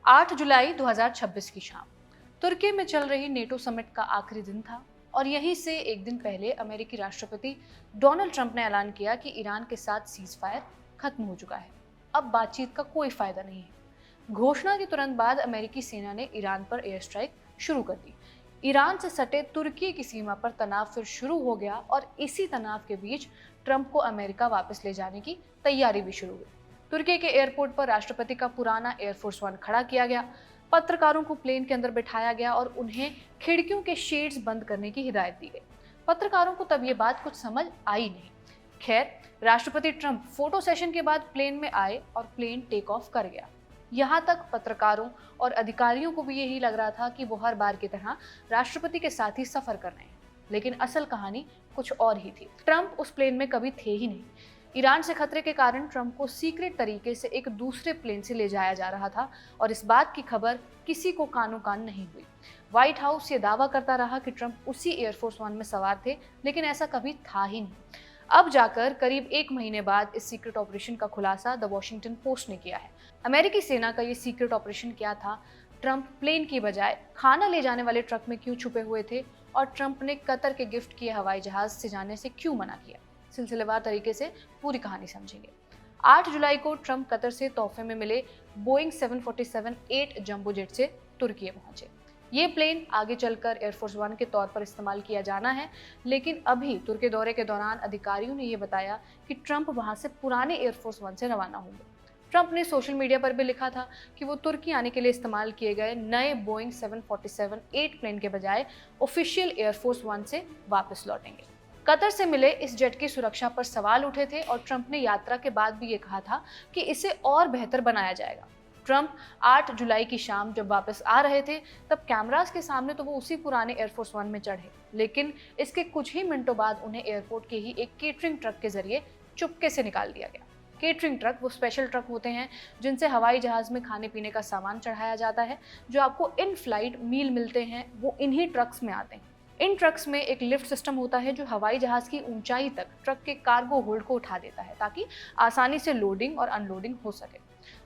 8 जुलाई 2026 की शाम तुर्की में चल रही नेटो समिट का आखिरी दिन था और यहीं से एक दिन पहले अमेरिकी राष्ट्रपति डोनाल्ड ट्रंप ने ऐलान किया कि ईरान के साथ सीज फायर खत्म हो चुका है। अब बातचीत का कोई फायदा नहीं है। घोषणा के तुरंत बाद अमेरिकी सेना ने ईरान पर एयर स्ट्राइक शुरू कर दी। ईरान से सटे तुर्की की सीमा पर तनाव फिर शुरू हो गया और इसी तनाव के बीच ट्रंप को अमेरिका वापस ले जाने की तैयारी भी शुरू हुई। तुर्की के एयरपोर्ट पर राष्ट्रपति का पुराना एयरफोर्स वन खड़ा किया गया। पत्रकारों को प्लेन के अंदर बिठाया गया और उन्हें खिड़कियों के शेड्स बंद करने की हिदायत दी गई। पत्रकारों को तब ये बात कुछ समझ आई नहीं। खैर, राष्ट्रपति ट्रंप फोटो सेशन के बाद प्लेन में आए और प्लेन टेक ऑफ कर गया। यहाँ तक पत्रकारों और अधिकारियों को भी यही लग रहा था कि वो हर बार की तरह राष्ट्रपति के साथ ही सफर कर रहे हैं, लेकिन असल कहानी कुछ और ही थी। ट्रंप उस प्लेन में कभी थे ही नहीं। ईरान से खतरे के कारण ट्रंप को सीक्रेट तरीके से एक दूसरे प्लेन से ले जाया जा रहा था और इस बात की खबर किसी को कानो कान नहीं हुई। व्हाइट हाउस ये दावा करता रहा कि ट्रंप उसी एयरफोर्स वन में सवार थे, लेकिन ऐसा कभी था ही नहीं। अब जाकर करीब 1 महीने बाद इस सीक्रेट ऑपरेशन का खुलासा द वॉशिंगटन पोस्ट ने किया है। अमेरिकी सेना का ये सीक्रेट ऑपरेशन क्या था, ट्रंप प्लेन की बजाय खाना ले जाने वाले ट्रक में क्यों छुपे हुए थे और ट्रंप ने कतर के गिफ्ट किए हवाई जहाज से जाने से क्यों मना किया, सिलसिलेवार तरीके से पूरी कहानी समझेंगे। 8 जुलाई को ट्रंप कतर से तोहफे में मिले बोइंग 747-8 जंबो जेट से तुर्की पहुंचे। ये प्लेन आगे चलकर एयरफोर्स वन के तौर पर इस्तेमाल किया जाना है, लेकिन अभी तुर्की दौरे के दौरान अधिकारियों ने यह बताया कि ट्रंप वहां से पुराने एयरफोर्स वन से रवाना होंगे। ट्रंप ने सोशल मीडिया पर भी लिखा था कि वो तुर्की आने के लिए इस्तेमाल किए गए नए बोइंग 747-8 प्लेन के बजाय ऑफिशियल एयरफोर्स वन से वापस लौटेंगे। कतर से मिले इस जेट की सुरक्षा पर सवाल उठे थे और ट्रंप ने यात्रा के बाद भी ये कहा था कि इसे और बेहतर बनाया जाएगा। ट्रंप 8 जुलाई की शाम जब वापस आ रहे थे तब कैमरास के सामने तो वो उसी पुराने एयरफोर्स वन में चढ़े, लेकिन इसके कुछ ही मिनटों बाद उन्हें एयरपोर्ट के ही एक केटरिंग ट्रक के जरिए चुपके से निकाल दिया गया। केटरिंग ट्रक वो स्पेशल ट्रक होते हैं जिनसे हवाई जहाज में खाने पीने का सामान चढ़ाया जाता है। जो आपको इन फ्लाइट मील मिलते हैं वो इन्हीं ट्रक्स में आते हैं। इन ट्रक्स में एक लिफ्ट सिस्टम होता है जो हवाई जहाज की ऊंचाई तक ट्रक के कार्गो होल्ड को उठा देता है ताकि आसानी से लोडिंग और अनलोडिंग हो सके।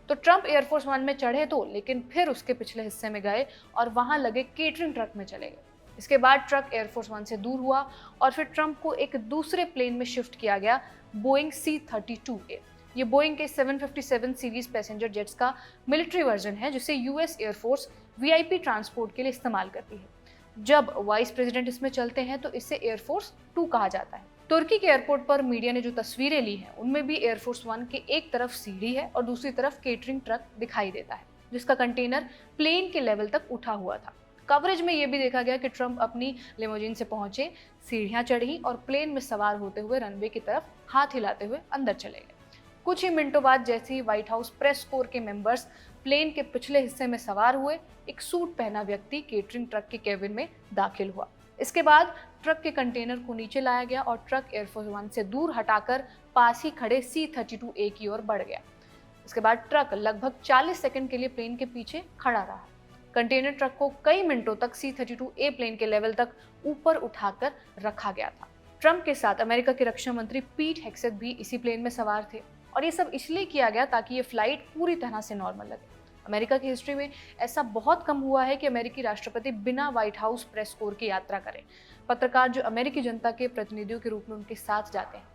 तो ट्रंप एयरफोर्स वन में चढ़े तो, लेकिन फिर उसके पिछले हिस्से में गए और वहां लगे केटरिंग ट्रक में चले गए। इसके बाद ट्रक एयरफोर्स वन से दूर हुआ और फिर ट्रंप को एक दूसरे प्लेन में शिफ्ट किया गया, बोइंग C-32A। ये बोइंग के 757 सीरीज पैसेंजर जेट्स का मिलिट्री वर्जन है जिसे यूएस एयरफोर्स VIP ट्रांसपोर्ट के लिए इस्तेमाल करती है। जब वाइस प्रेसिडेंट इसमें चलते हैं तो इसे एयरफोर्स 2 कहा जाता है। तुर्की के एयरपोर्ट पर मीडिया ने जो तस्वीरें ली हैं उनमें भी एयरफोर्स वन के एक तरफ सीढ़ी है और दूसरी तरफ केटरिंग ट्रक दिखाई देता है जिसका कंटेनर प्लेन के लेवल तक उठा हुआ था। कवरेज में यह भी देखा गया कि ट्रंप अपनी लिमोजिन से पहुंचे, सीढ़ियां चढ़ी और प्लेन में सवार होते हुए रनवे की तरफ हाथ हिलाते हुए अंदर चले गए। कुछ ही मिनटों बाद जैसे ही व्हाइट हाउस प्रेस कोर के मेंबर्स प्लेन के पिछले हिस्से में सवार हुए, एक सूट पहना व्यक्ति केटरिंग ट्रक के केबिन में दाखिल हुआ। इसके बाद ट्रक के कंटेनर को नीचे लाया गया और ट्रक एयरफोर्स वन से दूर हटाकर पास ही खड़े C-32A की ओर बढ़ गया। इसके बाद ट्रक लगभग 40 सेकंड के लिए प्लेन के पीछे खड़ा रहा। कंटेनर ट्रक को कई मिनटों तक C-32A प्लेन के लेवल तक ऊपर उठाकर रखा गया था। ट्रंप के साथ अमेरिका के रक्षा मंत्री पीट हेग्सेथ भी इसी प्लेन में सवार थे और ये सब इसलिए किया गया ताकि ये फ्लाइट पूरी तरह से नॉर्मल लगे। अमेरिका की हिस्ट्री में ऐसा बहुत कम हुआ है कि अमेरिकी राष्ट्रपति बिना व्हाइट हाउस प्रेस कोर की यात्रा करें। पत्रकार जो अमेरिकी जनता के प्रतिनिधियों के रूप में उनके साथ जाते हैं।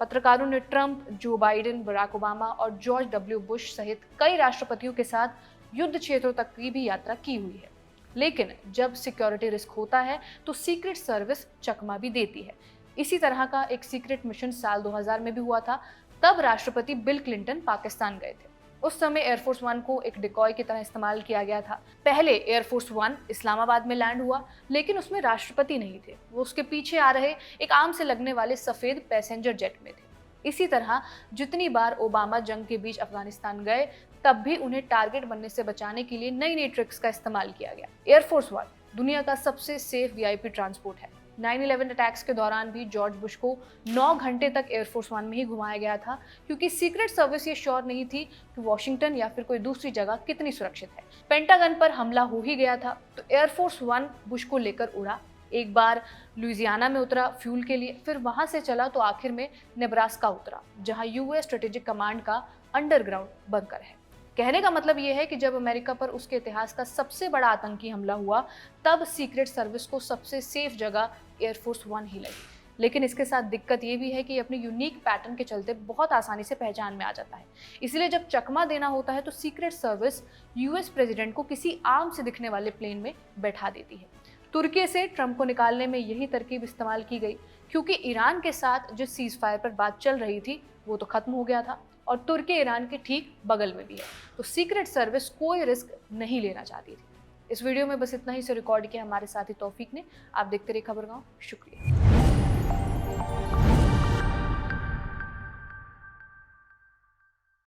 पत्रकारों ने Trump, Joe Biden, Barack Obama और जॉर्ज W. बुश सहित कई राष्ट्रपतियों के साथ युद्ध क्षेत्रों तक की भी यात्रा की हुई है, लेकिन जब सिक्योरिटी रिस्क होता है तो सीक्रेट सर्विस चकमा भी देती है। इसी तरह का एक सीक्रेट मिशन साल 2000 में भी हुआ था। तब राष्ट्रपति बिल क्लिंटन पाकिस्तान गए थे। उस समय एयरफोर्स वन को एक डिकॉय की तरह इस्तेमाल किया गया था। पहले एयरफोर्स वन इस्लामाबाद में लैंड हुआ, लेकिन उसमें राष्ट्रपति नहीं थे। वो उसके पीछे आ रहे एक आम से लगने वाले सफेद पैसेंजर जेट में थे। इसी तरह जितनी बार ओबामा जंग के बीच अफगानिस्तान गए तब भी उन्हें टारगेट बनने से बचाने के लिए नई नई ट्रिक्स का इस्तेमाल किया गया। एयरफोर्स वन दुनिया का सबसे सेफ VIP ट्रांसपोर्ट है। 9/11 अटैक्स के दौरान भी जॉर्ज बुश को 9 घंटे तक एयरफोर्स वन में ही घुमाया गया था, क्योंकि सीक्रेट सर्विस ये श्योर नहीं थी कि वॉशिंगटन या फिर कोई दूसरी जगह कितनी सुरक्षित है। पेंटागन पर हमला हो ही गया था तो एयरफोर्स वन बुश को लेकर उड़ा। एक बार लुइसियाना में उतरा फ्यूल के लिए, फिर वहां से चला तो आखिर में नेब्रास्का उतरा, जहां US स्ट्रेटेजिक कमांड का अंडरग्राउंड बंकर है। कहने का मतलब ये है कि जब अमेरिका पर उसके इतिहास का सबसे बड़ा आतंकी हमला हुआ, तब सीक्रेट सर्विस को सबसे सेफ जगह एयरफोर्स वन ही लगी। लेकिन इसके साथ दिक्कत ये भी है कि अपने यूनिक पैटर्न के चलते बहुत आसानी से पहचान में आ जाता है। इसलिए जब चकमा देना होता है तो सीक्रेट सर्विस यूएस प्रेसिडेंट को किसी आम से दिखने वाले प्लेन में बैठा देती है। तुर्की से ट्रंप को निकालने में यही तरकीब इस्तेमाल की गई, क्योंकि ईरान के साथ जिस सीज फायर पर बात चल रही थी वो तो खत्म हो गया था और तुर्की ईरान के ठीक बगल में भी है, तो सीक्रेट सर्विस कोई रिस्क नहीं लेना चाहती थी। इस वीडियो में बस इतना ही से रिकॉर्ड किया हमारे साथी तौफीक ने। आप देखते रहिए खबरगांव। शुक्रिया।